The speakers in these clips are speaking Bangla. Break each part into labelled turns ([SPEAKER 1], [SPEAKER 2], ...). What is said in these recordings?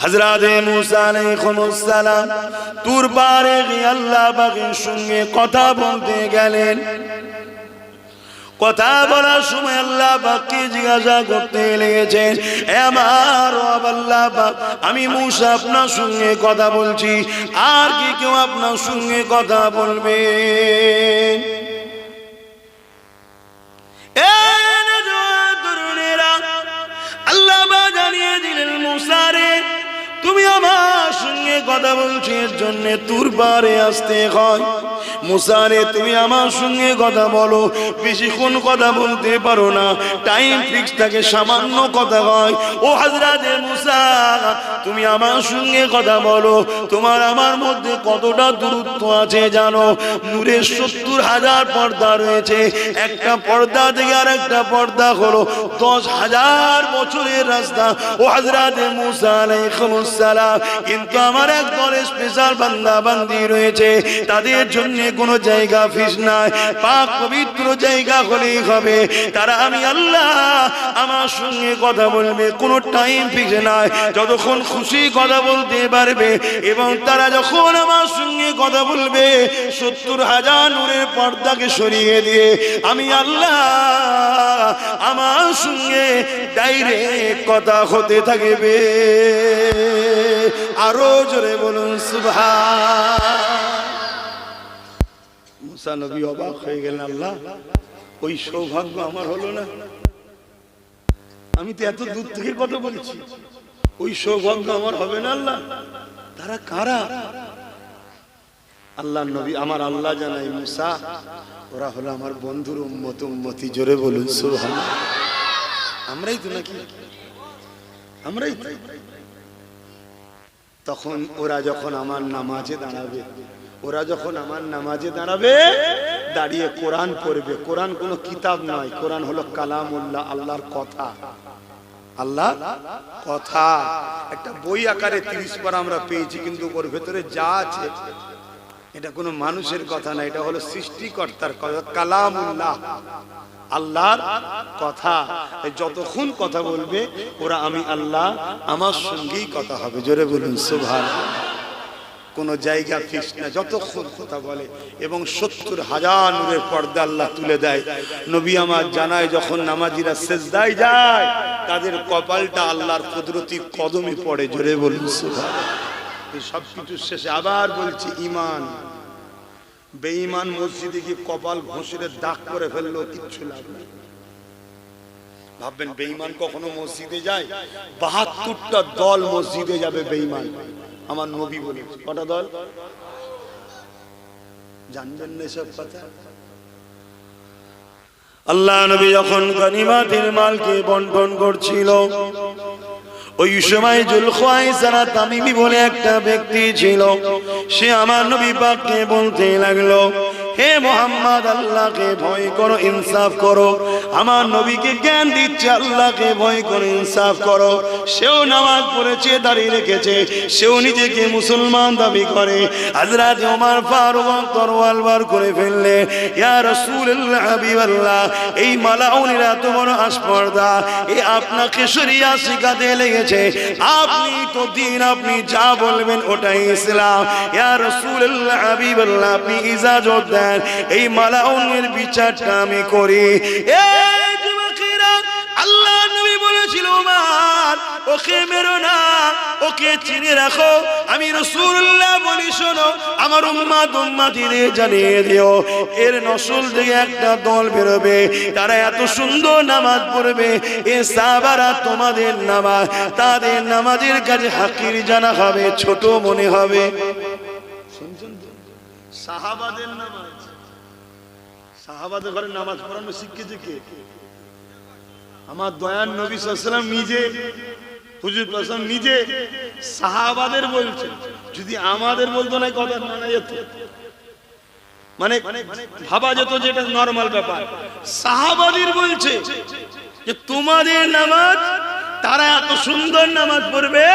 [SPEAKER 1] হযরত মুসা আলাইহিস সালাম তুর পারে গিয়ে আল্লাহ পাকের সঙ্গে কথা বলতে গেলেন। কথা বলার সময় আল্লাহ পাককে জিজ্ঞাসা করতে লেগেছেন, হে আমার রব আল্লাহ পাক, আমি মুসা আপনার সঙ্গে কথা বলছি, আর কি কেউ আপনার সঙ্গে কথা বলবে? আল্লাহ পাক জানিয়ে দিলেন, মুসা রে, তুমি আমার সঙ্গে কথা বলছো, এর জন্য তুর পারে আসতে হয়। মুসা রে, তুমি আমার সঙ্গে কথা বলো, বেশিক্ষণ কথা বলতে পারো না, টাইম ফিক্স থাকে, সামান্য কথা হয়। ও হযরত মুসা, তুমি আমার সঙ্গে কথা বলো, তোমার আমার মধ্যে কতটা দূরত্ব আছে জানো? নূরের ৭০,০০০ পর্দা রয়েছে, একটা পর্দা থেকে আর একটা পর্দা হলো ১০,০০০ বছরের রাস্তা। ও হযরত মুসা আলাইহিস সালাম, কিন্তু আমার একদল স্পেশাল বান্দা বান্দি রয়েছে, তাদের জন্য কোনো জায়গা ফিস নাই, পাক পবিত্র জায়গা হলেই হবে। তারা আমি আল্লাহ আমার সঙ্গে কথা বলবে, কোনো টাইম ফিক্স নাই, যতক্ষণ খুশি কথা বলতে পারবে। এবং তারা যখন আমার সঙ্গে কথা বলবে, ৭০,০০০ নূরের পর্দাকে সরিয়ে দিয়ে আমি আল্লাহ আমার সঙ্গে ডাইরেক্ট কথা হতে থাকবে। আরো জোরে বলুন সুবহান। মুসা নবী অবাক হয়ে গেলেন, আল্লাহ, ওই সৌভাগ্য আমার হলো না? আমি তো এত দূর থেকে কথা বলছি, ওই সৌভাগ্য আমার হবে না আল্লাহ? তারা কারা? আল্লাহ নবী, আমার আল্লাহ জানাই, মুসা, ওরা হলো আমার বন্ধুর উম্মত, উম্মতি। জোরে বলুন সুবহান। আমরাই তো নাকি? আমরাই তো। তখন ওরা যখন আমার নামাজে দাঁড়াবে, ওরা যখন আমার নামাজে দাঁড়াবে, দাঁড়িয়ে কোরআন পড়বে। কোরআন কোনো কিতাব নয়, কোরআন হলো কালামুল্লাহ, আল্লাহর কথা। আল্লাহ কথা একটা বই আকারে ৩০ পারা আমরা পেয়েছি, কিন্তু ওর ভেতরে যা আছে এটা কোনো মানুষের কথা না, এটা হলো সৃষ্টিকর্তার কথা, কালামুল্লাহ, আল্লাহর কথা। যতক্ষণ কথা বলবে ওরা আমি আল্লাহ, আমার সঙ্গেই কথা হবে। জোরে বলুন সুবহানাল্লাহ। কোন জায়গা ফিক্স না, যতক্ষণ কথা বলে। এবং ৭০,০০০ নূরের পর্দা আল্লাহ তুলে দেয়। নবী আমার জানায়, যখন নামাজিরা সেজদায় যায়, তাদের কপালটা আল্লাহর কুদরতি কদমে পড়ে। জোরে বলুন সুবহানাল্লাহ। সবকিছু শেষে আবার বলছি, ইমান। বেঈমান মসজিদে গিয়ে কপাল ঘষে দাগ করে ফেললো, কিচ্ছু লাভ নেই। ভাববেন বেঈমান কখনো মসজিদে যায়? ৭২টা দল মসজিদে যাবে বেঈমান। আমার নবী বলে, কটা দল জানবেন না সব কথা? আল্লাহ নবী যখন গনিমতের মালকে বন্টন করছিল, ওই সময় জুলখায়সারা তামিমি বলে একটা ব্যক্তি ছিল, সে আমার নবী পাককে বলতে লাগলো, হে মুহাম্মদ, আল্লাহকে ভয় করো, ইনসাফ করো। আমার নবীকে জ্ঞান দিচ্ছে, আল্লাহকে ভয় করো, ইনসাফ করো। সেও নামাজ পড়েছে, দাঁড়িয়ে রেখেছে, সেও নিজেকে মুসলমান দাবি করে। হযরত ওমর ফারুক তরোয়াল বার করে ফেললে, ইয়া রাসূলুল্লাহ, হাবিবাল্লাহ, এই মালাউনিরা তো বড় আসপর্দা, এ আপনাকে শরিয়া শিখাতে লেগেছে, আপনি তো দিন, আপনি যা বলবেন ওটাই ইসলাম। ইয়া রাসূলুল্লাহ, হাবিবাল্লাহ, আপনি ইজাজত দেন, এই মালাউনের বিচারটা আমি করি। এই যুবকেরা, আল্লাহ নবী বলেছিল, ওমর, ওকে মেরো না, ওকে চিনে রাখো। আমি রাসূলুল্লাহ বলি, শোনো, আমার উম্মত উম্মতিদের জানিয়ে দিও, এর নসল থেকে একটা দল বেরোবে, তারা এত সুন্দর নামাজ পড়বে, এ সাহাবারা তোমাদের নামাজ, তাদের নামাজের কাছে হাকির জানা হবে, ছোট মনে হবে। শুনছেন তো? সাহাবাদের নামাজ, সাহাবাদের ঘরে নামাজ পড়ানো শিখেছে কে? আমার দয়ার নবী সাল্লাল্লাহু আলাইহি ওয়াসাল্লাম নিজে, হুজুর প্রসম নিজে সাহাবাদের বলছে। যদি আমাদের বলতো না, কথা মানা যেত, মানে ভাবা যেত যে এটা নরমাল ব্যাপার। সাহাবাদের বলছে যে তোমাদের নামাজ, তারা এত সুন্দর নামাজ পড়বে,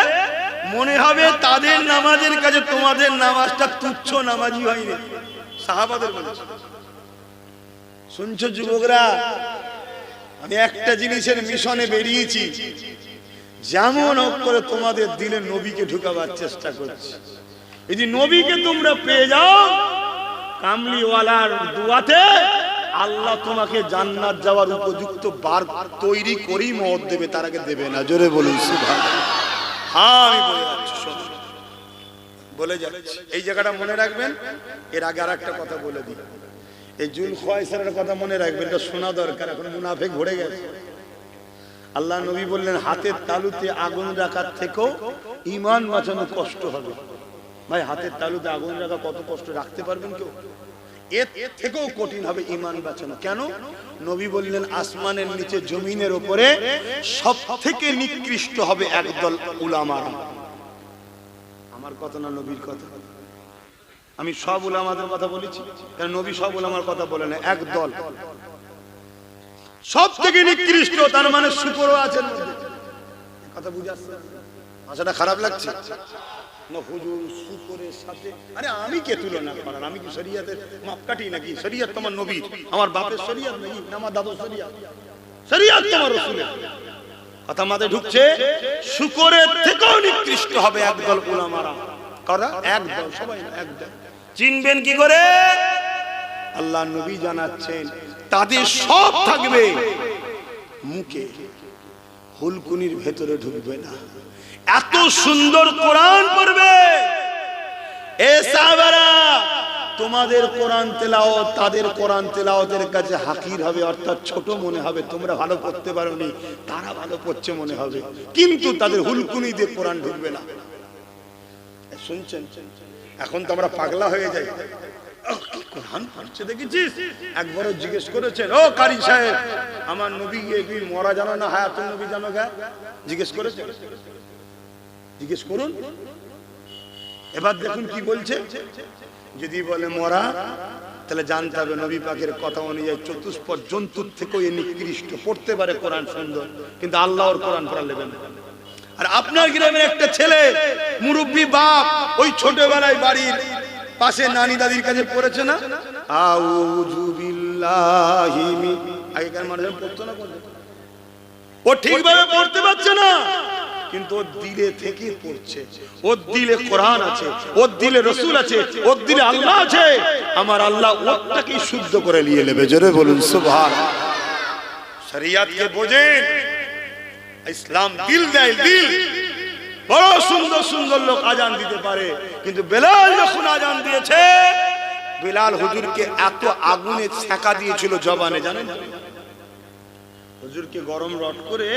[SPEAKER 1] মনে হবে তাদের নামাজের কাছে তোমাদের নামাজটা তুচ্ছ নামাজই হয়নি। সাহাবাদের বলছে। শুনছো যুবকরা, আমি একটা জিনিসের মিশনে বেরিয়েছি,
[SPEAKER 2] যেমন হোক করে তোমাদের দিলে নবীকে ঢুকাবার চেষ্টা করছি। যদি নবীকে তোমরা পেয়ে যাও, কামলিওয়ালার দুয়াতে আল্লাহ তোমাকে জান্নাত যাওয়ার উপযুক্ত বার তৈরি করেই মত দেবে, তার আগে দেবে না। জোরে বলুন সুবহানাল্লাহ। হ্যাঁ, আমি বলে যাচ্ছি, শোনো, বলে যাচ্ছি, এই জায়গাটা মনে রাখবেন। এর আগে আর একটা কথা বলে দিই, এই জুলখায়সারের কথা মনে রাখবেন, এটা শোনা দরকার। এখন মুনাফিক ভরে গেছে। আল্লাহ নবী বললেন, হাতের তালুতে আগুন রাখার থেকেও ঈমান বাঁচানো কষ্ট হবে। ভাই, হাতের তালুতে আগুন রাখা কত কষ্ট, রাখতে পারবেন কেউ? এর থেকেও কঠিন হবে ঈমান বাঁচানো। কেন? নবী বললেন, আসমানের নিচে জমিনের উপরে সব থেকে নিকৃষ্ট হবে একদল উলামারা। আমার কথা না, নবীর কথা। আমি সব উলামাদের কথা বলেছি, কারণ নবী সব উলামার কথা বলে না, একদল সব থেকে নিকৃষ্ট। তার মানে শুকরও আছেন। কথা বুঝে আসছে? ভাষাটা খারাপ লাগছে না? হুজুর শুকরের সাথে, আরে আমি কে তুলনা করার? আমি কি শরীয়তের মাপকাঠি নাকি? শরীয়ত তোমার নবীর, আমার বাপের শরীয়ত নাকি? না আমার দাদুর শরীয়ত? শরীয়ত তোমার রাসূলের। কথা মাথায় ঢুকছে? শুকরের থেকেও নিকৃষ্ট হবে একদল উলামারা। কারা? একদল, সবাই না, একদল। চিনবেন কি করে? আল্লাহ নবী জানাচ্ছেন, তাদের সব থাকবে মুখে, হুলকুনির ভেতরে ঢুকবে না। এত সুন্দর কোরআন পড়বে এ সাহাবারা, তোমাদের কোরআন তেলাওয়াত তাদের কোরআন তেলাওয়াতের কাছে হাকির হবে, অর্থাৎ ছোট মনে হবে। তোমরা ভালো পড়তে পারোনি, তারা ভালো পড়ছে মনে হবে, কিন্তু তাদের হুলকুনি দিয়ে কোরআন ঢুকবে না। শুনছেন? এখন তো আমরা পাগলা হয়ে যাই, কি কোরআন পড়ছে দেখেছিস? একবারও জিজ্ঞেস করেছেন, ও কারি সাহেব, আমার নবী তুমি মরা জানো না হায়াতুন নবী জানো গা? জিজ্ঞেস করেছেন? জিজ্ঞেস করুন। এবার দেখুন কি বলছে। যদি বলে মরা, তাহলে জানতে হবে নবী পাকের কথা অনুযায়ী চতুষ্পদ জন্তুর থেকেও এ নিকৃষ্ট। পড়তে পারে কোরআন সুন্দর, কিন্তু আল্লাহর কোরআন পড়া নেবে না। আর আপনার গ্রামের একটা ছেলে মুরব্বী বাপ, ওই ছোটবেলায় বাড়ির পাশে নানি দাদির কাছে পড়েছে না, আউযু বিল্লাহি মিন, আগেকার মানুষ পড়তো না, ও ঠিকভাবে পড়তে পারছে না, কিন্তু ওর দিলে থেকে পড়ছে। ওর দিলে কোরআন আছে, ওর দিলে রাসূল আছে, ওর দিলে আল্লাহ আছে। আমার আল্লাহ ওটাকে শুদ্ধ করে নিয়ে নেবে। জোরে বলুন সুবহানাল্লাহ। শরীয়তকে বোঝেন, ইসলাম দিল দেয়, দিল। বড় সুন্দর সুন্দর লোক আজান দিতে পারে, কিন্তু বেলাল যখন আজান দিয়েছে, বেলাল হুজুরকে এত আগুনে ছ্যাঁকা দিয়েছিল জবানে, জানেন? হুজুরকে গরম রড করে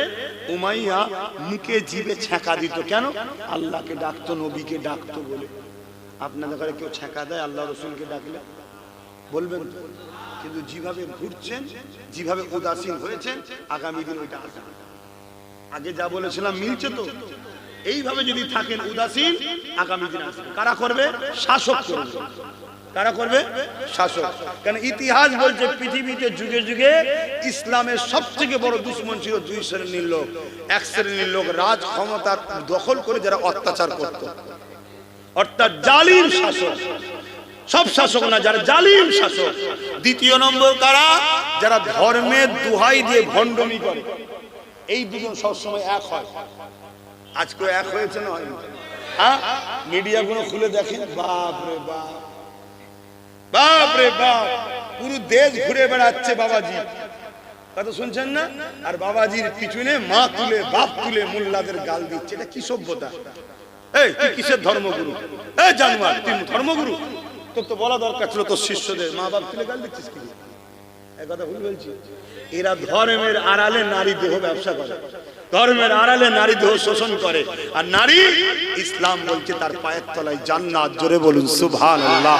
[SPEAKER 2] উমাইয়া মুখে জিভে ছ্যাঁকা দিত। কেন? আল্লাহকে ডাকতো, নবীকে ডাকতো বলে। আপনাদের ঘরে কেউ ছ্যাঁকা দেয় আল্লাহ রসুলকে ডাকলে? বলবেন তো? কিন্তু যেভাবে ঘুরছেন, যেভাবে উদাসীন হয়েছেন, আগামী দিন ওইটা আসবে। আগে যা বলেছিলাম মিলছে তো? এইভাবে যদি থাকেন উদাসীন, আগামী দিন আসবে। কারা করবে? শাসক করবে। কারা করবে? শাসক। কারণ ইতিহাস বলছে পৃথিবীতে যুগে যুগে ইসলামের সবথেকে বড় দুশমন ছিল দুই শ্রেণীর লোক। এক শ্রেণীর লোক রাজ ক্ষমতা দখল করে যারা অত্যাচার করত, অর্থাৎ জালিম শাসক। সব শাসক না, যারা জালিম শাসক। দ্বিতীয় নম্বর কারা? যারা ধর্মের দোহাই দিয়ে ভণ্ডামি করে। এই দুজন সবসময় এক হয়। আজকে এক হয়েছে না? হ্যাঁ, মিডিয়া গুলো খুলে দেখেন, বাপ রে বাপ, বাপ রে বাপ, পুরো দেশ ঘুরে বেড়াচ্ছে বাবাজি। কথা শুনছেন না? আর বাবাজির পিছনে মা তুলে, বাপ তুলে মোল্লাদের গাল দিচ্ছে। এটা কি সভ্যতা? এই তুই কিসের ধর্মগুরু? এই জানোয়ার, তুই ধর্মগুরু? তোর তো বলা দরকার ছিল তোর শিষ্যদের মা বাপ তুলে গাল দিচ্ছিস কি? এই কথা ভুল বলছি। এরা ধর্মের আড়ালে নারী দেহ ব্যবসা করে, ধর্মের আড়ালে নারী দেহ শোষণ করে। আর নারী, ইসলাম বলছে তার পায়ের তলায় জান্নাত। জোরে বলুন সুবহানাল্লাহ।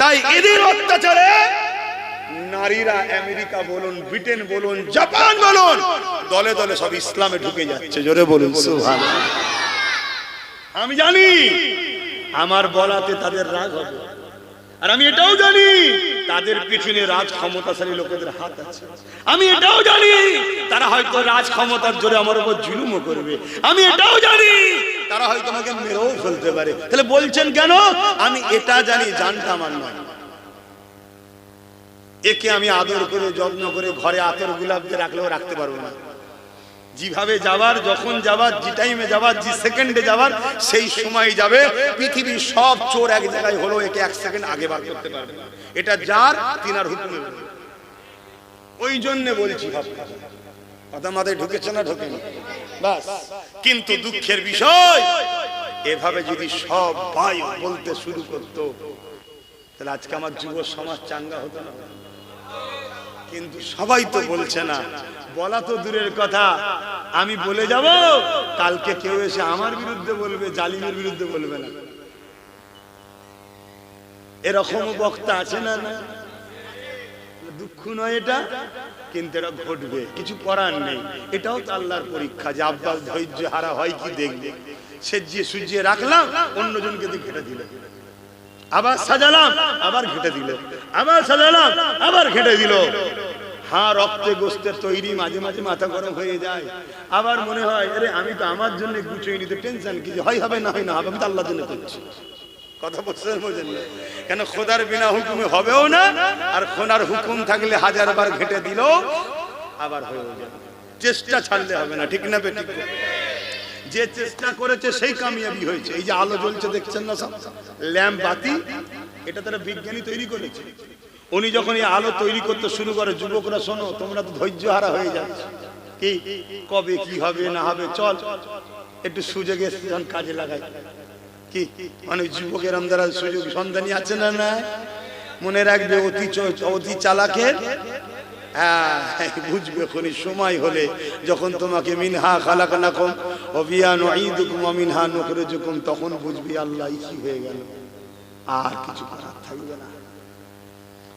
[SPEAKER 2] তাই এদের অত্যাচারে নারীরা আমেরিকা বলুন, ব্রিটেন বলুন, জাপান বলুন, দলে দলে সব ইসলামে ঢুকে যাচ্ছে। জোরে বলুন সুবহানাল্লাহ। আমি জানি আমার বলাতে তাদের রাগ হবে, আর আমি এটাও জানি তাদের পিছনে রাজ ক্ষমতাশালী লোকেদের হাত আছে। আমি এটাও জানি তারা হয়তো রাজ ক্ষমতার জোরে আমার উপর জুলুমও করবে। আমি এটাও জানি তারা হয়তো আমাকে মেরেও ফেলতে পারে। তাহলে বলছেন কেন? আমি এটা জানি, জানটা আমার নয়। একে আমি আদর করে যত্ন করে ঘরে আতর গোলাপ দিয়ে রাখলেও রাখতে পারবো না। যেভাবে যাবার, যখন যাবার, যে টাইমে যাবার, যে সেকেন্ডে যাবার, সেই সময় যাবে। পৃথিবীর সব চোর এক জায়গায় হলো, একে এক সেকেন্ড আগে বার করতে পারবে না। এটা যার তিনার হুকুমে। ওই জন্য বলছি, কথা মাথায় ঢুকেছে না ঢোকেনি? বাস। কিন্তু দুঃখের বিষয়, এভাবে যদি সবাই বলতে শুরু করতো, তাহলে আজকে আমার যুব সমাজ চাঙ্গা হতো না। কিন্তু সবাই তো বলছে না। বলা তো দূরের কথা, আমি বলে যাব, কালকে কেউ এসে আমার বিরুদ্ধে বলবে, জালিমের বিরুদ্ধে বলবে না। এরকম বক্তা আছে না? না, দুঃখ নয় এটা, কিন্তু এটা ঘটবে, কিছু করার নেই। এটাও তো আল্লাহর পরীক্ষা, যে আব্বাস ধৈর্য হারা হয় কি দেখবে। সেজিয়ে সুজিয়ে রাখলাম, অন্যজনকে দিয়ে ঘেটে দিল, আবার সাজালাম, আবার ঘেটে দিল, আবার সাজালাম, আবার ঘেটে দিল। হ্যাঁ, রক্তে গোস্তের তৈরি, মাঝে মাঝে মাথা গরম হয়ে যায়। আবার মনে হয়, আরে আমি তো আমার জন্য গুছিয়ে নিতে টেনশন কি, হয় হবে না হয় না হবে, আমি তো আল্লাহর জন্য করছি। কথা বলছেন, বোঝেন না কেন? খোদার বিনা হুকুমে হবেও না, আর খোদার হুকুম থাকলে হাজারবার ঘেটে দিল আবার হয়েও যাবে। চেষ্টা ছাড়লে হবে না, ঠিক না বেঠিক? যে চেষ্টা করেছে সেই কামিয়াবি হয়েছে। এই যে আলো জ্বলছে দেখছেন না, সব ল্যাম্প বাতি, এটা তারা বিজ্ঞানী তৈরি করেছে। উনি যখন এই আলো তৈরি করতে শুরু করে, যুবকরা শোনো, তোমরা তো ধৈর্য হারা হয়ে যাচ্ছে, কি কবে কি হবে না হবে, চল একটু সুযোগে কাজে লাগাই। কি অনেক যুবকের আমদারা সুযোগ সন্ধানী আছে না? না, মনে রাখবে, অতি চালাকের বুঝবে কোন সময় হলে, যখন তোমাকে মিনহা খালাকনাকুম ওয়া ফিহা নুঈদুকুম ওয়া মিনহা নুখরিজুকুম, তখন বুঝবি আল্লাহ কি হয়ে গেল, আর কিছু করার থাকবে না।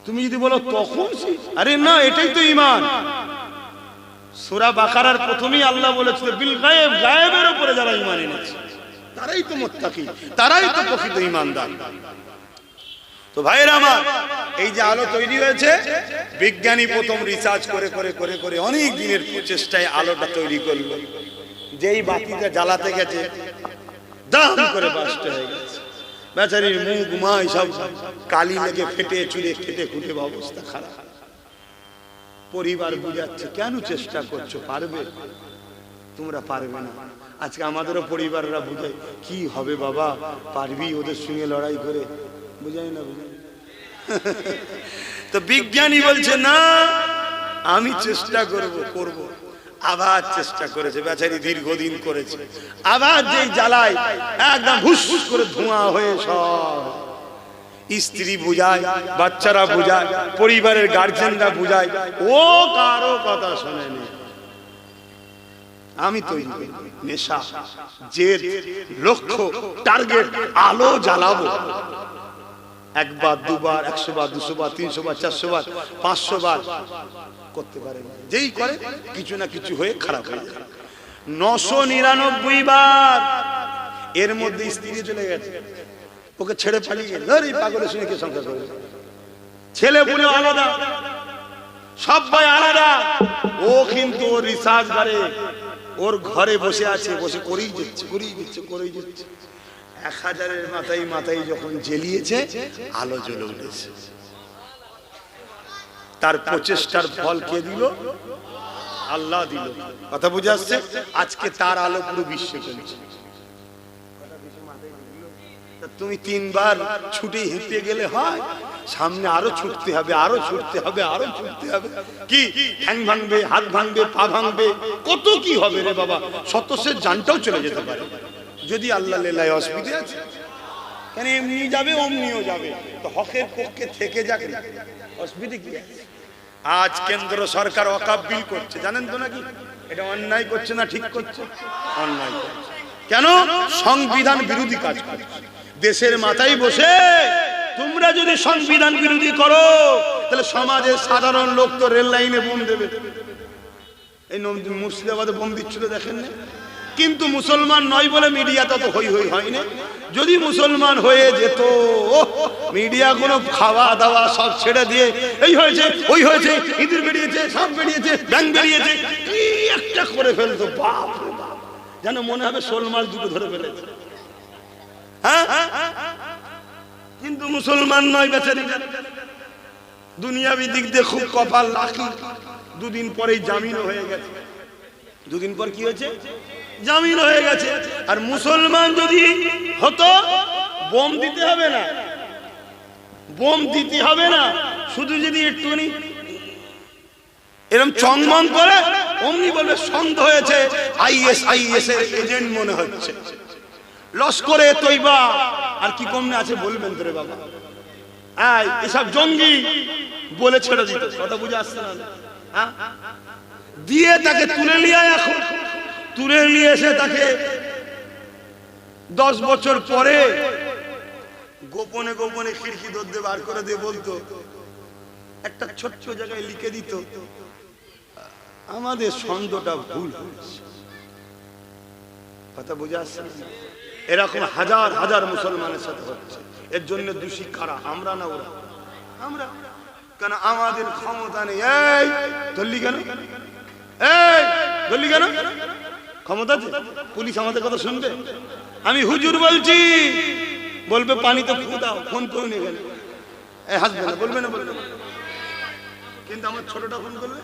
[SPEAKER 2] তুমি যদি বলো তখন, আরে না, এটাই তো ঈমান। সূরা বাকারার প্রথমেই আল্লাহ বলেছিল বিল গায়েব, গায়েবের উপরে যারা ঈমান এনেছে তারাই তো মুত্তাকি, তারাই তো প্রকৃত ঈমানদার। তো ভাইরা আমার, এই যে আলো তৈরি হয়েছে, বিজ্ঞানী প্রথম রিসার্চ করে করে করে করে অনেক দিনের প্রচেষ্টায় আলোটা তৈরি করলো। যেই বাতিটা জ্বালাতে গেছে, দাম করে বাস্ট হয়ে গেছে। বেচারির মুখ মাই সব কালি লেগে ফেটে চুরে খেটে খুঁটে অবস্থা খারাপ। পরিবার বুঝাচ্ছে, কেন চেষ্টা করছো, পারবে? তোমরা পারবে না। আজকে আমাদেরও পরিবাররা বুঝায়, কি হবে বাবা, পারবি ওদের সঙ্গে লড়াই করে? বুঝাই না, বুঝাই। তো বিজ্ঞানী বলছে না, আমি চেষ্টা করব। আবার চেষ্টা করেছে, বেচারি দীর্ঘদিন করেছে। আবার যেই জ্বালায় একদম হুস করে ধোঁয়া হয়ে সব, স্ত্রী বুঝায়, বাচ্চারা বুঝায়, পরিবারের গার্জেনরা বুঝায়, ও কারো কথা শোনেনি। আমি তৈরি করি নেশা, জেদ, লক্ষ্য, টার্গেট, আলো জ্বালাবো। একবার, দুবার, 100 বার, 200 বার, 300 বার, 400 বার, 500 বার করতে পারে। যেই করে কিছু না কিছু হয়ে খারাপ হয়ে যায়। 999 বার এর মধ্যে স্ত্রী চলে গেছে, ওকে ছেড়ে পালিয়ে গেছে। এই পাগলের সঙ্গে কে সংসার করবে? ছেলে পুলে আলাদা, সবাই আলাদা। ও কিন্তু ওর রিসার্চ করে, ওর ঘরে বসে আছে, বসে করেই যাচ্ছে, করেই যাচ্ছে, করেই যাচ্ছে। 1000-এর মাথায় মাথায় যখন জ্বেলিয়েছে, আলো জ্বলে উঠেছে। তার প্রচেষ্টার ফল কে দিল? আল্লাহ দিল। কথা বুঝে আসছে? আজকে তার আলো পুরো বিশ্বে চলছে। তুমি 3 বার ছুটে হেঁটে গেলে হয়? সামনে আরো ছুটতে হবে, আরো ছুটতে হবে, আরো ছুটতে হবে। কি ঠ্যাং ভাঙবে, হাত ভাঙবে, পা ভাঙবে, কত কি হবে রে বাবা। শতসের জানটাও চলে যেতে পারে যদি আল্লাহ লেলায়। অসুবিধা আছে? কেন এমনি যাবে, অমনিও যাবে। তো হকের পক্ষে থেকে যাক, অসুবিধা কি আছে? আজ কেন্দ্র সরকার ওয়াকফ বিল করছে, জানেন তো নাকি? এটা অন্যায় করছে না ঠিক করছে? অন্যায় করছে। কেন? সংবিধান বিরোধী কাজ করছে। দেশের মাথায় বসে তোমরা যদি সংবিধান বিরোধী করো, তাহলে সমাজের সাধারণ লোক তো রেল লাইনে বোম দেবে। এই মুর্শিদাবাদে বোম দিচ্ছিল, দেখেন না? কিন্তু মুসলমান নয় বলে মিডিয়াটা তো হই হই হয় না। যদি মুসলমান হয়ে যেত, মিডিয়া কোনো খাওয়া দাওয়া সব ছেড়ে দিয়ে এই হয়েছে, ওই হয়েছে, ইঁদুর বেরিয়েছে, সাপ বেরিয়েছে, ব্যাঙ বেরিয়েছে, কি একটা করে ফেলতো, বাপ রে বাপ, যেন মনে হবে শোল মাছ দুটো ধরে ফেলেছে। হ্যাঁ, কিন্তু মুসলমান নয় বেচারি, দুনিয়াবি দিক দিয়ে খুব কপাল লাকি, 2 দিন পরেই জামিনও হয়ে গেছে। দুদিন পর কি হয়েছে? জামিন হয়ে গেছে। আর মুসলমান যদি হতো, বোম দিতে হবে না, বোম দিতে হবে না, শুধু যদি একটুখানি এরকম চংমং করে অমনি বলবে সন্দেহ হয়েছে, আইএস এর এজেন্ট মনে হচ্ছে, লস্করে তৈবা আর কি কমনে আছে বলবেন তোরে বাবা, এসব জঙ্গি বলে ছেড়ে দিত। কথা বুঝে আসছে না? হ্যাঁ, দিয়ে তাকে তুলে নিয়ে, এখন তুলে নিয়ে এসে তাকে 10 বছর পরে গোপনে গোপনে খিড়কি দরজা বার করে দিয়ে বলতো, একটা ছোট্ট জায়গায় লিখে দিত, আমাদের সন্দেহটা ভুল হয়েছে। কথা বুঝে আসছে? এরকম হাজার হাজার মুসলমানের সাথে হচ্ছে। এর জন্য দোষী কারা? আমরা না ওরা? আমরা। কেন আমাদের ক্ষমতা নেই। এই ধরলি কেন? এই ধরলি কেন? ক্ষমতা আছে? পুলিশ আমাদের কথা শুনবে? আমি হুজুর বলছি, বলবে পানি তো ফু দাও, ফোন করে নিয়ে গেলে হাসবে না, বলবে না, বলবে না। কিন্তু আমার ছোটটা ফোন করবে,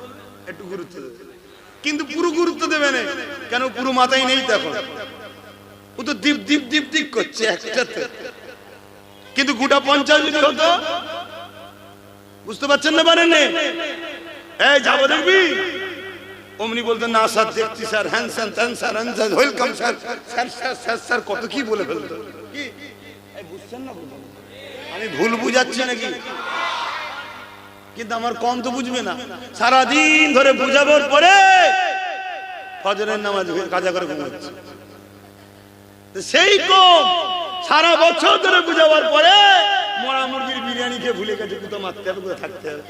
[SPEAKER 2] একটু গুরুত্ব দেবে, কিন্তু পুরো গুরুত্ব দেবে না। কেন? পুরো মাথায় নেই তখন, ও তো দীপ দীপ দীপ দীপ করছে একটাতে। কিন্তু গোটা 50 যদি হতো, বুঝতে পারছেন না? পারেন না? এই যাবো দেখবি, অমনি বলতেন না স্যার দেখছি স্যার, হ্যান স্যার ত্যান sir welcome sir, sir sir sir sir কত কি বলে ফেলতো। কি বুঝছেন না? আমি ভুল বুঝাচ্ছি নাকি? কিন্তু আমার কম তো বুঝবে না। সারাদিন ধরে বুঝাবার পরে ফজরের নামাজ কাজা করে ঘুমাচ্ছে। সেই কম সারা বছর ধরে বুঝাবার পরে মরা মুরগির বিরিয়ানি খেয়ে ভুলে গেছে কোথাও মারতে হবে, কোথাও থাকতে হবে।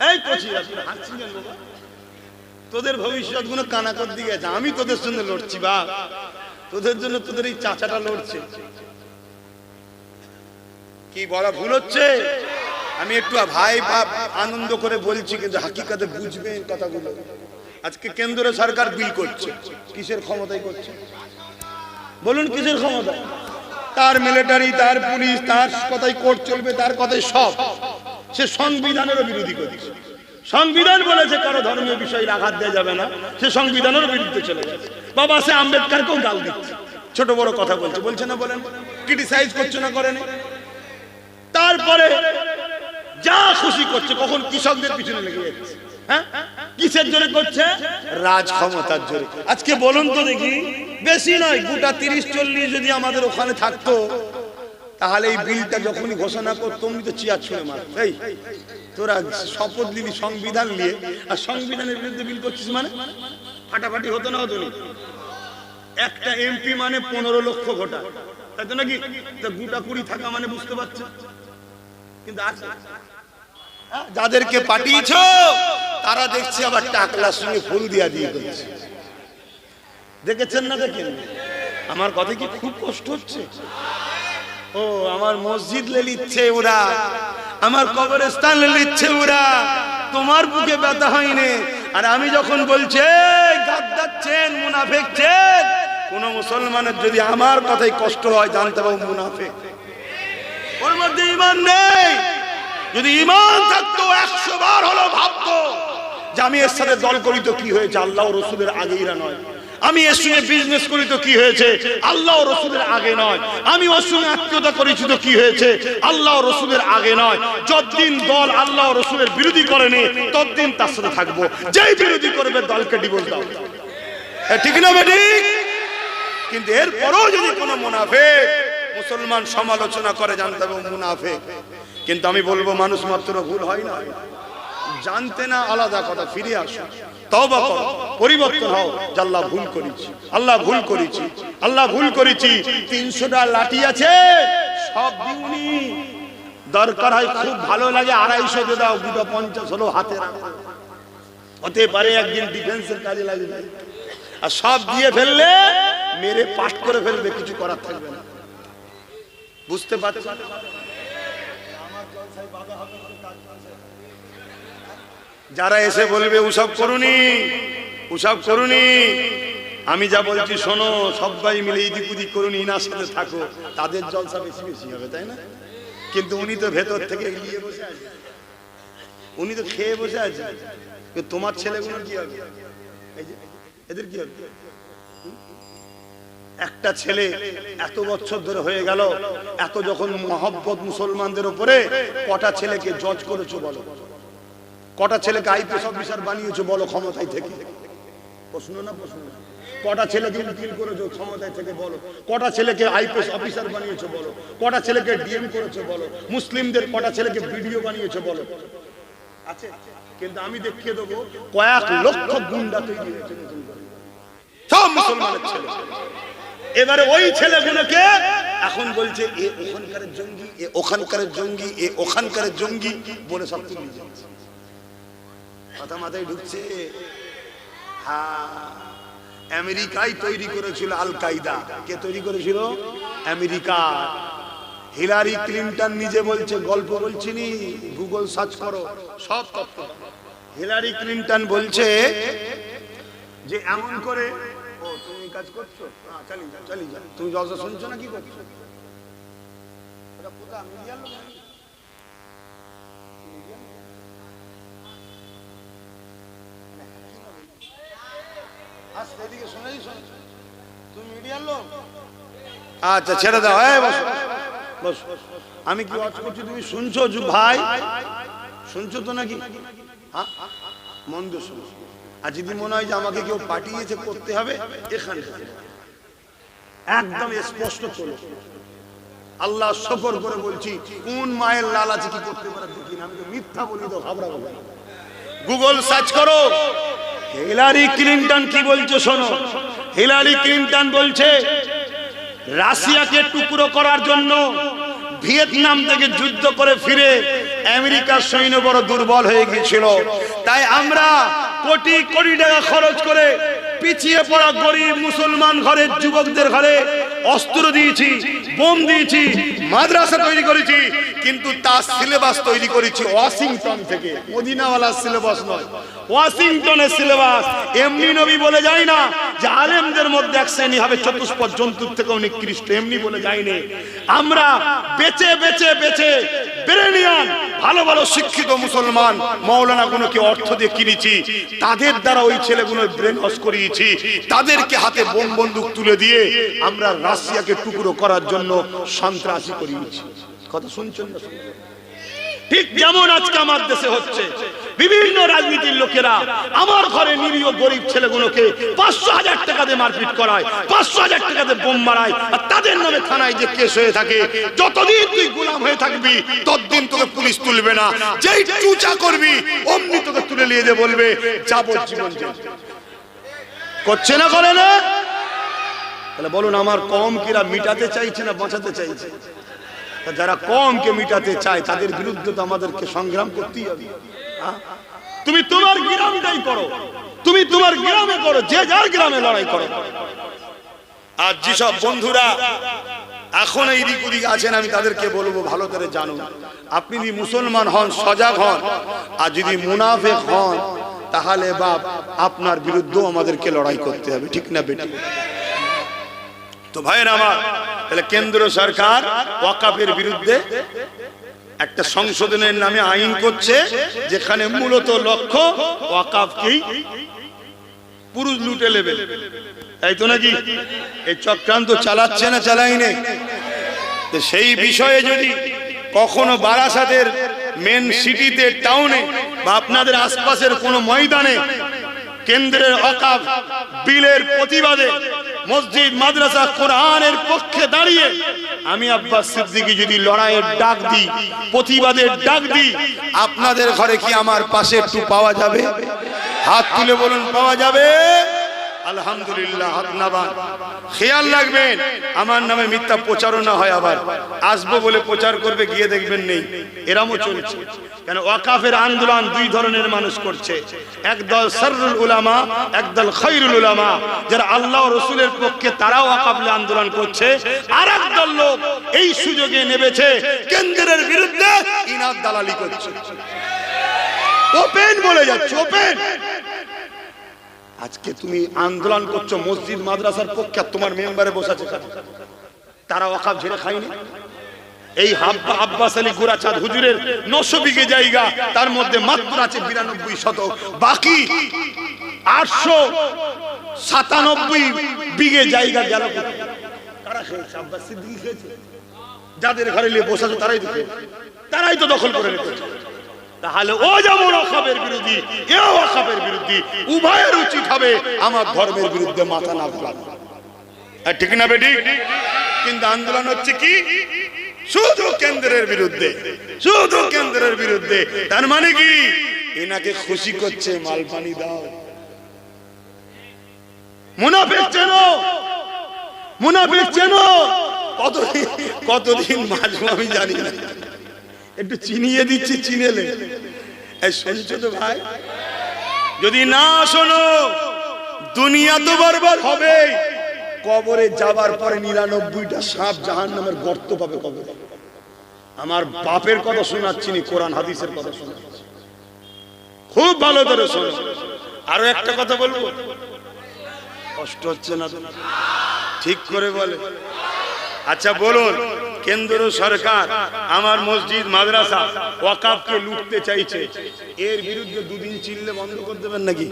[SPEAKER 2] এই কচি হাসছিলেন বাবা, তোদের ভবিষ্যৎ গুলো কানাকর দিকে আছে। আমি তোদের জন্য লড়ছি বা তোদের জন্য তোদের এই চাচাটা লড়ছে। কি বলা ভুল হচ্ছে? আমি একটু ভাই বাপ আনন্দ করে বলছি, কিন্তু হাকিকাতে বুঝবেন কথাগুলো। আজকে কেন্দ্র সরকার বিল করছে, কিসের ক্ষমতায় করছে বলুন? কিসের ক্ষমতা? তার মিলিটারি, তার পুলিশ, তার কথাই কোর্ট চলবে, তার কথাই সব। সে সংবিধানেরও বিরোধী করছে। সংবিধান বলেছে কারো ধর্মীয় বিষয়ে আঘাত দেওয়া যাবে না, সে সংবিধানের বিরুদ্ধে চলে গেছে। বাবা সে আম্বেদকরকেও গাল দিচ্ছে, ছোট বড় কথা বলছে, বলছে না? বলেন, ক্রিটিসাইজ করছে না? করেন। তারপরে যা খুশি করছে, কখন কৃষকদের পিছনে লেগে যাচ্ছে। হ্যাঁ, কিসের জোরে করছে? রাজ ক্ষমতার জোরে। আজকে বলুন তো দেখি, বেশি নয়, গোটা 30-40 যদি আমাদের ওখানে থাকতো, তাহলে এই বিলটা যখনই ঘোষণা করতো তুমি তো চেয়ার ছুঁড়ে মার। এই তোরা শপথ নিলি সংবিধান নিয়ে, আর সংবিধানের বিরুদ্ধে বিল করছিস, মানে ফাটাফাটি হতো না? হতো না? একটা এমপি মানে 15 লক্ষ ভোটার, তাই তো নাকি? গোটা 20 থাকা মানে বুঝতে পারছো? কিন্তু যাদেরকে পাঠিয়েছ তারা দেখছি আবার টাকলার সঙ্গে ফুল দিয়া দিয়ে করছে। দেখেছেন না? দেখেন আমার কথা কি খুব কষ্ট হচ্ছে? ও আমার মসজিদ লে নিচ্ছে ওরা, আমার কবরস্থান লে নিচ্ছে ওরা, তোমার বুকে ব্যথা হয়নি। আর আমি যখন বলছে গাদ্দার চেন, মুনাফিক চেন, কোন মুসলমানের যদি আমার কথাই কষ্ট হয়, জানতে পারো মুনাফিক, ওর মধ্যে ঈমান নেই। যদি ঈমান থাকতো 100 বার হলো ভাবতো যে আমি এর সাথে দল করি তো কি হয়েছে, আল্লাহ ও রাসূলের আগেইরা নয়। আমি এর সঙ্গে বিজনেস করি তো কি হয়েছে, আল্লাহ ও রাসূলের আগে নয়। আমি ওর সঙ্গে আত্মীয়তা করেছি তো কি হয়েছে, আল্লাহ ও রাসূলের আগে নয়। যতদিন দল আল্লাহ ও রাসূলের বিরোধী করেনি, ততদিন তার সাথে থাকবো। যেই বিরোধী করবে দলকে ডিভোর্স দাও। ঠিক না বেটি? কিন্তু এরপরও যদি কোনো মুনাফিক মুসলমান সমালোচনা করে, জানতে হবে মুনাফিক। কিন্তু আমি বলবো মানুষ মাত্র ভুল হয় না, জানতে না আলাদা কথা। ফিরে আসো, তওবা করো, পরিবর্তন হও। আল্লাহ ভুল করেছি, আল্লাহ ভুল করেছি, আল্লাহ ভুল করেছি। 300টা লাঠি আছে, সব দিউনি। দরকার হয় খুব ভালো লাগে 250 দিয়ে দাও, 50 হলো হাতে রাখো। হতে পারে একদিন ডিফেন্সের কাজে লাগবে। আর সব দিয়ে ফেললে মেরে পাট করে ফেলবে, কিছু করার থাকবে না। বুঝতে পারছো? যারা এসে বলবে ওসব করুনি, ওসব করুনি, আমি যা বলছি শোনো, সবাই মিলে ইদিক উদিক করুন, ইনার সাথে থাকো, তাদের জলসা বেশি বেশি হবে, তাই না? কিন্তু উনি তো ভেতর থেকে এগিয়ে বসে আছে, উনি তো খেয়ে বসে আছে। তোমার ছেলেগুলো কি হবে? এই যে এদের কি হবে? একটা ছেলে এত বছর ধরে হয়ে গেল, এত যখন মহব্বত মুসলমানদের উপরে, কটা ছেলেকে জজ করেছো বলো? কটা ছেলেকে আইপিএস অফিসার বানিয়েছো বলো ক্ষমতায় থেকে? প্রশ্ন না প্রশ্ন? কটা ছেলেকে উকিল করেছো ক্ষমতায় থেকে বলো? কটা ছেলেকে আইপিএস অফিসার বানিয়েছো বলো? কটা ছেলেকে ডিএম করেছো বলো? মুসলিমদের কটা ছেলেকে ভিডিও বানিয়েছো বলো? আছে, কিন্তু আমি দেখিয়ে দেবো কয়েক লক্ষ গুন্ডা তৈরি হয়েছে সব মুসলমানের ছেলে। এবারে ওই ছেলেগুলোকে এখন বলছে এ ওখানকার জঙ্গি, এ ওখানকার জঙ্গি, এ ওখানকার জঙ্গি বলে সব তুলে যাচ্ছে। কথা মাথায় ঢুকছে? হ্যাঁ, আমেরিকাই তৈরি করেছিল আল কায়দা। কে তৈরি করেছিল? আমেরিকা। হিলারি ক্লিনটন নিজে বলছে, গল্প বলছিনি, গুগল সার্চ করো সব তথ্য। হিলারি ক্লিনটন বলছে যে এমন করে, ও তুমি কাজ করছো, চালিয়ে যাও চালিয়ে যাও, তুমি জলসা শুনছো না কি করছো? এটা কোথা মিডিয়া লোক? আচ্ছা ছেড়ে দাও, আমি কি ওয়াজ করছি তুমি শুনছো? ভাই শুনছো তো নাকি? হ্যাঁ, মন্দ শুনো। আর যদি মনে হয় যে আমাকে কেউ পাঠিয়েছে করতে হবে, এখানে একদম স্পষ্ট চলো। আল্লাহ শকর করে বলছি, কোন মায়ের লাল আছে কি করতে পারে দেখি না, আমি তো মিথ্যা বলি তো ঘাবড়াবো। গুগল সার্চ করো। হিলারি ক্লিনটন কি বলছে শোনো। হিলারি ক্লিনটন বলছে রাশিয়াকে টুকরো করার জন্য ভিয়েতনাম থেকে যুদ্ধ করে ফিরে আমেরিকার সৈন্য বড় দুর্বল হয়ে গিয়েছিল, তাই আমরা কোটি কোটি টাকা খরচ করে পিছিয়ে পড়া গরিব মুসলমান ঘরের যুবকদের ঘরে অস্ত্র দিয়েছি, বোম দিয়েছি, মাদ্রাসা তৈরি করেছি, কিন্তু তার সিলেবাস তৈরি করেছি ওয়াশিংটন থেকে। মদিনাওয়ালার সিলেবাস নয়, ওয়াশিংটনের সিলেবাস। এমনি নবী বলে যায় না যে আলেমদের মধ্যে এক শ্রেণী হবে চতুষ্পদ জন্তুর থেকে নিকৃষ্ট, এমনি বলে যায়নি। আমরা বেচে বেচে বেচে ব্রিলিয়ান ভালো ভালো শিক্ষিত মুসলমান মাওলানা গুলোকে অর্থ দিয়ে কিনেছি, তাদের দ্বারা ওই ছেলেগুলো ব্রেন ওয়াশ করিয়েছি, তাদেরকে হাতে বোম বন্দুক তুলে দিয়ে আমরা রাশিয়াকে টুকরো করার জন্য সন্ত্রাসী করিয়েছি। কথা শুনছেন না? ঠিক যেমন আজকে আমার দেশে হচ্ছে, বিভিন্ন রাজনীতির লোকেরা আমার ঘরে নিরীহ গরিব ছেলেগুলোকে 500,000 টাকা দিয়ে মারপিট করায়, 500,000 টাকা দিয়ে বোম মারায়, আর তাদের নামে থানায় যে কেস হয়ে থাকে। যতদিন তুই গোলাম হয়ে থাকবি ততদিন তোকে পুলিশ তুলবে না, যেই চুচা করবি অমনি তোকে তুলে নিয়ে যে বলবে যাবজ্জীবন জেল। করছে না করে না? তাহলে বলুন আমার কম কিরা মিটাতে চাইছে না বাঁচাতে চাইছে? যারা কমকে মিটাতে চায় তাদের বিরুদ্ধে তো আমাদেরকে সংগ্রাম করতেই হবে। তুমি তোমার গ্রামটাই করো, তুমি তোমার গ্রামে করো, যে যার গ্রামে লড়াই করো। আর যেসব বন্ধুরা এখন এই দিক ওদিক আছেন, আমি তাদেরকে বলবো ভালো করে জানুন, আপনি যদি মুসলমান হন সজাগ হন, আর যদি মুনাফিক হন তাহলে বাপ আপনার বিরুদ্ধেও আমাদেরকে লড়াই করতে হবে, ঠিক না বেটি? তো ভাইয়েরা আমার, তাহলে কেন্দ্র সরকার ওয়াকাফের বিরুদ্ধে একটা সংশোধনের নামে আইন করছে, যেখানে মূলত লক্ষ্য ওয়াকাফকেই পুরুষ লুটে নেবে, তাই তো নাকি? এই চক্রান্ত চালাচ্ছে না চালাইনি? সেই বিষয়ে যদি কখনো বারাসাতের মেন সিটিতে, টাউনে বা আপনাদের আশপাশের কোনো ময়দানে কেন্দ্রের ওয়াকাফ বিলের প্রতিবাদে মসজিদ মাদ্রাসা কোরআনের পক্ষে দাঁড়িয়ে আমি আব্বাস সিদ্দিকী যদি লড়াইয়ের ডাক দিই, প্রতিবাদের ডাক দিই, আপনাদের ঘরে কি আমার পাশে একটু পাওয়া যাবে? হাত তুলে বলুন পাওয়া যাবে? আলহামদুলিল্লাহ, হাত নামান। খেয়াল রাখবেন আমার নামে মিথ্যা প্রচারণা হয়, আবার আসবো বলে প্রচার করবে, গিয়ে দেখবেন নেই। এরামও চলছে। কেন? ওয়াকাফের আন্দোলন দুই ধরনের মানুষ করছে, একদল সাররুল উলামা, একদল খায়রুল উলামা, যারা আল্লাহ ও রাসূলের পক্ষে তারাও ওয়াকাফে আন্দোলন করছে, আর একদল লোক এই সুযোগে নেমেছে কেন্দ্রের বিরুদ্ধে ইনাদ দালালি করছে। ওপেন বলে যাচ্ছে, ওপেন। আজকে তুমি আন্দোলন করছো মসজিদ মাদ্রাসার পক্ষে, তোমার মেম্বারে বসে আছে তারা ওয়াকাফ ঝেড়ে খায়নি। এই আব্বাস আলী গুরাচাঁদ হুজুরের 900 বিঘে জায়গা, তার মধ্যে মাত্র আছে 92 শতক, বাকি 897 বিঘে জায়গা গেল। কারা খেয়েছে? আব্বাস সিদ্দিকী খেয়েছে। যাদের ঘরে নিয়ে বসেছে তারাই তো দখল করে রেখেছে। তাহলে ও যেমন ওয়াকফের বিরোধী, এও ওয়াকফের বিরোধী, উভয়ের উচিত হবে আমার ধর্মের বিরুদ্ধে মাথা না ঘোরানো। ঠিক না বেটি? কিন্তু আন্দোলন হচ্ছে কি? শুধু কেন্দ্রের বিরুদ্ধে, শুধু কেন্দ্রের বিরুদ্ধে। তার মানে কি? এনাকে খুশি করছে, মাল পানি দাও। মুনাফিক চেনো, মুনাফিক চেনো। কতদিন মাঝে আমি জানি না, একটু চিনিয়ে দিচ্ছি, চিনেলে। এই শুনছো তো ভাই? যদি না শোনো, দুনিয়া তো বারবার হবে। কবরে যাবার পরে 99টা সাপ জাহান্নামের গর্ত পাবে কবরে। আমার বাপের কথা শোনাচ্ছি না, কোরআন হাদিসের কথা শোনাচ্ছি। খুব ভালো করে শোনো। আরো একটা কথা বলবো, কষ্ট হচ্ছে না? ঠিক করে বলে। আচ্ছা বলুন, কেন্দ্র সরকার আমার মসজিদ মাদ্রাসা ওয়াকফকে লুটতে চাইছে, এর বিরুদ্ধে দুদিন চিল্লে বন্ধ করে দেবেন নাকি?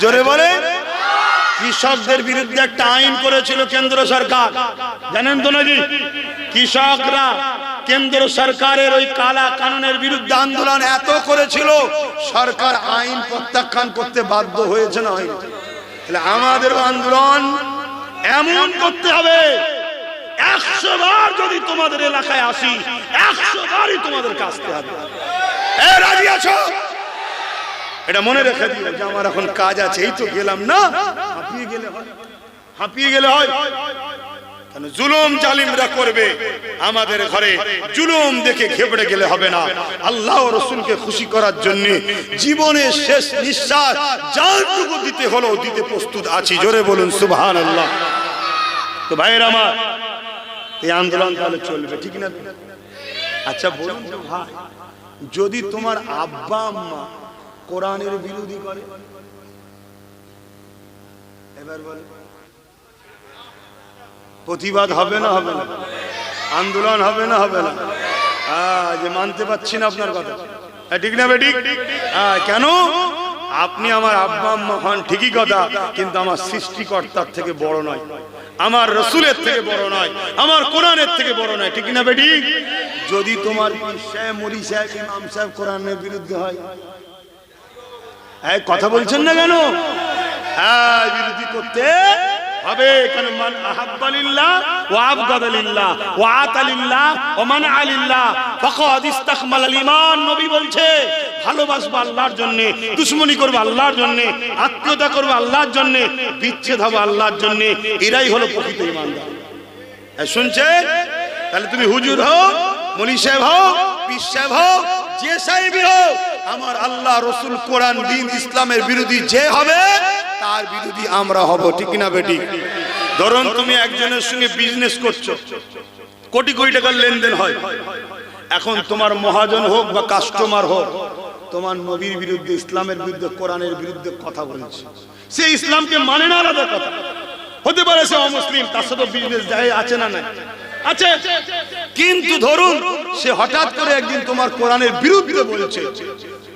[SPEAKER 2] জোরে বলে। কৃষকদের বিরুদ্ধে একটা আইন করেছিল কেন্দ্র সরকার, জানেন তো নাকি? কৃষকরা কেন্দ্র সরকারের ওই কালা কানুনের বিরুদ্ধে আন্দোলন এত করেছিল, সরকার আইন প্রত্যাখ্যান করতে বাধ্য হয়েছে। না হয়নি? তাহলে আমাদের আন্দোলন এমন করতে হবে, 100 বার যদি তোমাদের এলাকায় আসি, 100 বারই তোমাদেরকে আসতে হবে। রাজি আছো? এটা মনে রেখে দিও যে আমার এখন কাজ আছে, এই তো গেলাম না, হাঁপিয়ে গেলে হয়, হাঁপিয়ে গেলে হয়। কেন জুলুম জালিমরা করবে আমাদের ঘরে, জুলুম দেখে ঘেবড়ে গেলে হবে না। আল্লাহ ও রাসূলকে খুশি করার জন্য জীবনের শেষ নিঃশ্বাস জানটুকু দিতে হলো দিতে প্রস্তুত আছি। জোরে বলুন সুবহানাল্লাহ। তো ভাইয়ের আমার, এই আন্দোলন তাহলে চলবে, ঠিক না? আচ্ছা বলুন তো ভাই, যদি তোমার আব্বা আম্মা কোরআনের বিরোধী করে, এবার বলে প্রতিবাদ হবে না হবে না? আন্দোলন হবে না হবে না? যে মানতে পারছি না আপনার কথা, ঠিক না বেটি? কেন? আপনি আমার আব্বা আম্মা হন ঠিকই কথা, কিন্তু আমার সৃষ্টিকর্তার থেকে বড় নয়, আমার রাসূলের থেকে বড় নয়, আমার কোরআনের থেকে বড় নয়, ঠিক না বেটি? যদি তোমার পীর সাহেব, মুরি সাহেব, ইমাম সাহেব কোরআনের বিরুদ্ধে হয়, কথা বলছেন না কেন? বিরোধী করতে হবে। কেন? মান আহাব্বা লিল্লাহ ওয়া আবগাদা লিল্লাহ ওয়া আতা লিল্লাহ ওয়া মানআ লিল্লাহ ফাকাদ ইসতাকমালাল ঈমান। নবী বলছে, ভালোবাসবা আল্লাহর জন্য, দুশমনি করবে আল্লাহর জন্য, আত্মীয়তা করবে আল্লাহর জন্য, বিচ্ছেদ হবে আল্লাহর জন্য, এরাই হলো প্রকৃত ঈমানদার। শুনছেন? তাহলে তুমি হুজুর হও, মুলি সাহেব হও, পীর সাহেব হও, যে সাহেবই হও, আমার আল্লাহ রাসূল কোরআন দ্বীন ইসলামের বিরোধী যে হবে তার বিরোধী আমরা হব, ঠিক না বেটি? ধরুন তুমি একজনের সঙ্গে বিজনেস করছো, কোটি কোটি টাকার লেনদেন হয়, এখন তোমার মহাজন হোক বা কাস্টমার হোক, তোমার নবীর বিরুদ্ধে, ইসলামের বিরুদ্ধে, কোরআনের বিরুদ্ধে কথা বলছে, সে ইসলামকে মানে না, আলাদা কথা। হতে পারে সে অমুসলিম, তার সাথে বিজনেস যায় আছে না নাই? আছে। কিন্তু ধরুন সে হঠাৎ করে একদিন তোমার কোরআনের বিরুদ্ধে বলছে,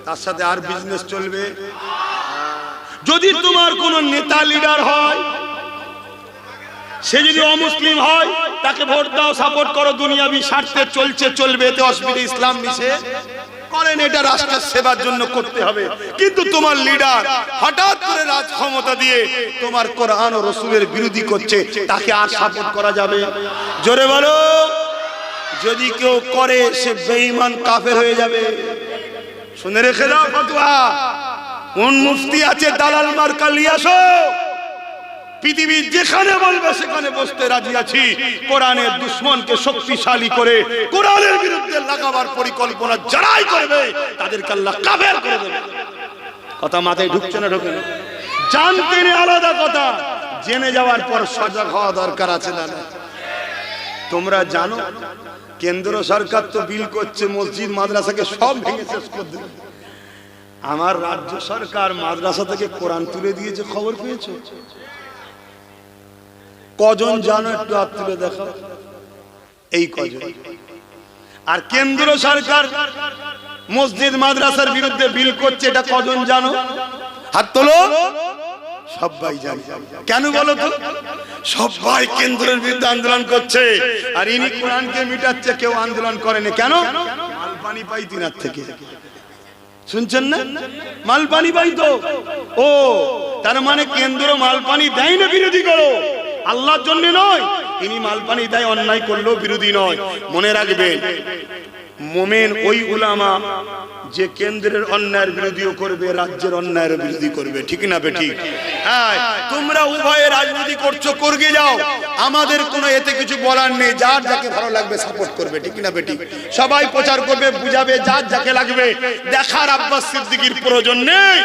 [SPEAKER 2] তার সাথে আর বিজনেস চলবে? যদি তোমার কোন নেতা লিডার হয়, সে যদি অমুসলিম হয়, তাকে ভোট দাও, সাপোর্ট করো, দুনিয়াবি স্বার্থে চলছে, চলবে, এতে অসুবিধা, ইসলাম মিশে করেন, এটা রাষ্ট্রের সেবার জন্য করতে হবে। কিন্তু তোমার লিডার হঠাৎ করে রাজ ক্ষমতা দিয়ে তোমার কোরআন ও রাসূলের বিরোধী করছে, তাকে আর সাপোর্ট করা যাবে? জোরে বলো। যদি কেউ করে, সে বেঈমান কাফের হয়ে যাবে। শুনে রেখে দাও ফতোয়া। কোন মুফতি আছে দালাল মার্কা নিয়ে আসো, পৃথিবী যেখানে বলবে সেখানে বসতে রাজি আছি। কোরআনের দুশমনকে শক্তিশালী করে কোরআনের বিরুদ্ধে লাগাবার পরিকল্পনা যারাই করবে, তাদেরকে আল্লাহ কাফের করে দেবে। কথা মাথায় ঢুকছে না? ঢোকে না? জানতে নেই আলাদা কথা, জেনে যাওয়ার পর সজাগ হওয়া দরকার আছে না? তোমরা জানো কেন্দ্র সরকার তো বিল করছে মসজিদ মাদ্রাসাকে সব ভেঙে শেষ করে দেবে। আমার রাজ্য সরকার মাদ্রাসা থেকে কোরআন তুলে দিয়েছে, খবর পেয়েছো? কজন জানো? একটু হাত তুলে দেখো। এই কজন। আর কেন্দ্র সরকার মসজিদ মাদ্রাসার বিরুদ্ধে বিল করছে, এটা কজন জানো?
[SPEAKER 1] হাত তোলো। সবাই জানে কেন বলো তো? সবাই কেন্দ্রের বিরুদ্ধে আন্দোলন করছে, আর ইনি কোরআনকে মিটাচ্ছে। কেউ আন্দোলন করেনি কেন? মাল পানি পাই তিনার থেকে। শুনছেন না? মাল পানি পাই তো। ও তার মানে কেন্দ্র মাল পানি দেয় না, বিরোধী করো, আল্লাহর জন্য নয়। ইনি মাল পানি দেয়, অন্যায় করলেও বিরোধী নয়। মনে রাখবেন, মোমেন ওই উলামা যে কেন্দ্রের অন্যায়ের বিরোধীও করবে, রাজ্যের অন্যায়ের বিরোধী করবে। ঠিক না বেঠিক? হ্যাঁ, তোমরা উভয়ে রাজনীতি করছো, করগে যাও, আমাদের কোনো এতে কিছু বলার নেই। যার যাকে ভালো লাগবে সাপোর্ট করবে। ঠিক না বেঠিক? সবাই প্রচার করবে, বুঝাবে, যার যাকে লাগবে। দেখার আব্বাস সিদ্দিকীর প্রয়োজন নেই।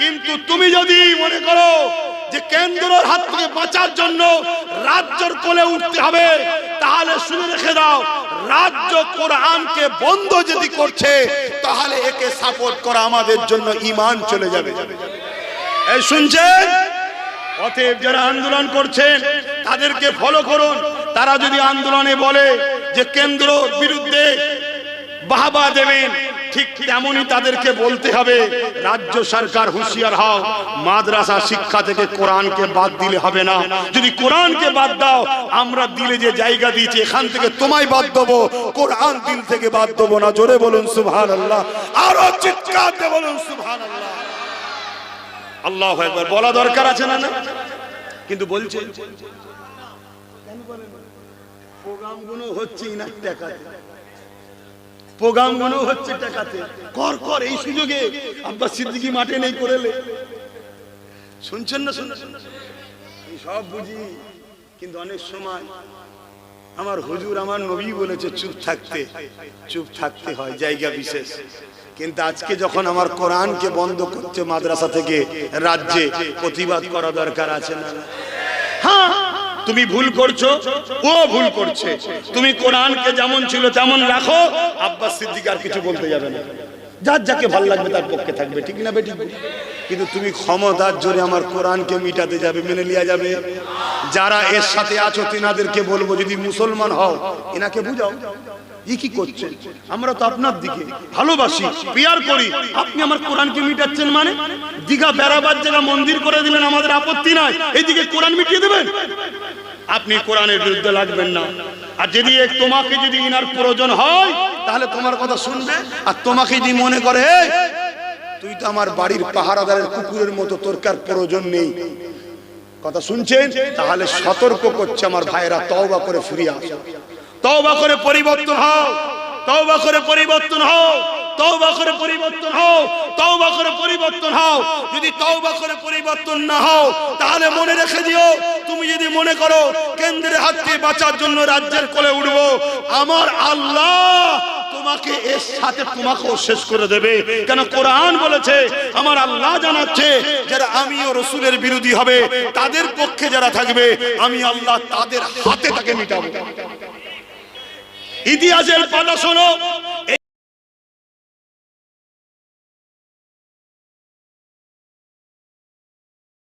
[SPEAKER 1] কিন্তু তুমি যদি মনে করো যে কেন্দ্রের হাত থেকে বাঁচার জন্য রাজ্যের কোলে উঠতে হবে, তাহলে শুনে রেখে দাও, রাজ্য কোরআনকে বন্ধ যদি করছে, তাহলে একে সাপোর্ট করা আমাদের জন্য ঈমান চলে যাবে। এই শুনছেন? অতএব যারা আন্দোলন করছেন তাদেরকে ফলো করুন। তারা যদি আন্দোলনে বলে যে কেন্দ্র বিরুদ্ধে বাহবা দেবেন, ঠিক তেমনই তাদেরকে বলতে হবে, রাজ্য সরকার হুঁশিয়ার হও, মাদ্রাসা শিক্ষা থেকে কোরআনকে বাদ দিলে হবে না। যদি কোরআনকে বাদ দাও, আমরা দিলে যে জায়গা দিয়েছি এখান থেকে তোমায় বাদ দেবো, কোরআন দিল থেকে বাদ দেবো না। জোরে বলুন সুবহানাল্লাহ, আরো চিৎকার দিয়ে বলুন সুবহানাল্লাহ। আল্লাহু আকবার বলা দরকার আছে না? না কিন্তু বলছে প্রোগ্রামগুলো হচ্ছে ইনার টাকাতে, প্রোগ্রামগুলো হচ্ছে টাকাতে। কর কর, এই সুযোগে আব্বাস সিদ্দিকী মাঠে নেই করেলে। শুনছেন না? শুনছেন? সব বুঝি, কিন্তু অনেক সময় আমার হুজুর, আমার নবী বলেছে চুপ থাকতে, চুপ থাকতে হয় জায়গা বিশেষ। কিন্তু আজকে যখন আমার কোরআনকে বন্ধ করছে মাদ্রাসা থেকে রাজ্যে, প্রতিবাদ করা দরকার আছে না? হ্যাঁ, তুমি ভুল করছো, ও ভুল করছে। তুমি কোরআনকে যেমন ছিল তেমন রাখো, আব্বাস সিদ্দিক আর কিছু বলতে যাবে না। যার যাকে ভালো লাগবে তার পক্ষে থাকবে। ঠিক না বেঠিক? কিন্তু তুমি ক্ষমতার জোরে আমার কোরআনকে মিটাতে যাবে, মেনে লিয়া যাবে? যারা এর সাথে আছো তিনাদেরকে বলবো, যদি মুসলমান হও এনাকে বুঝাও, ই কি করছেন? আমরা তো আপনার দিকে ভালোবাসি, পিয়ার করি, আপনি আমার কোরআনকে মিটাচ্ছেন মানে? দীঘা বেড়াবার জায়গা মন্দির করে দিলেন, আমাদের আপত্তি নাই, এইদিকে কোরআন মিটিয়ে দেবেন? আপনি কোরআনের বিরুদ্ধে লাগবেন না। আর যদি তোমাকে যদি ইনার প্রয়োজন হয়, তাহলে তোমার কথা শুনবে। আর তোমাকে যদি মনে করে তুই তো আমার বাড়ির পাহারাদারের কুকুরের মতো, তোর কার প্রয়োজন নেই, কথা শুনছেন, তাহলে সতর্ক করছে আমার ভাইয়েরা, তওবা করে ফিরে আসো, তওবা করে পরিবর্তন হও, তওবা করে পরিবর্তন হও, তওবা করে পরিবর্তন হও, তওবা করে পরিবর্তন হও। যদি তওবা করে পরিবর্তন না হও, তাহলে মনে রেখে দিও, তুমি যদি মনে করো কেন্দ্রের হাত থেকে বাঁচার জন্য রাজ্যের কোলে উঠবো, আমার আল্লাহ তোমাকে এর সাথে তোমাকেও শেষ করে দেবে। কেন? কোরআন বলেছে, আমার আল্লাহ জানাচ্ছে, যারা আমি ও রাসূলের বিরোধী হবে, তাদের পক্ষে যারা থাকবে, আমি আল্লাহ তাদের হাতে তাকে মিটাবো। ইতিহাসের পাতা শোনো,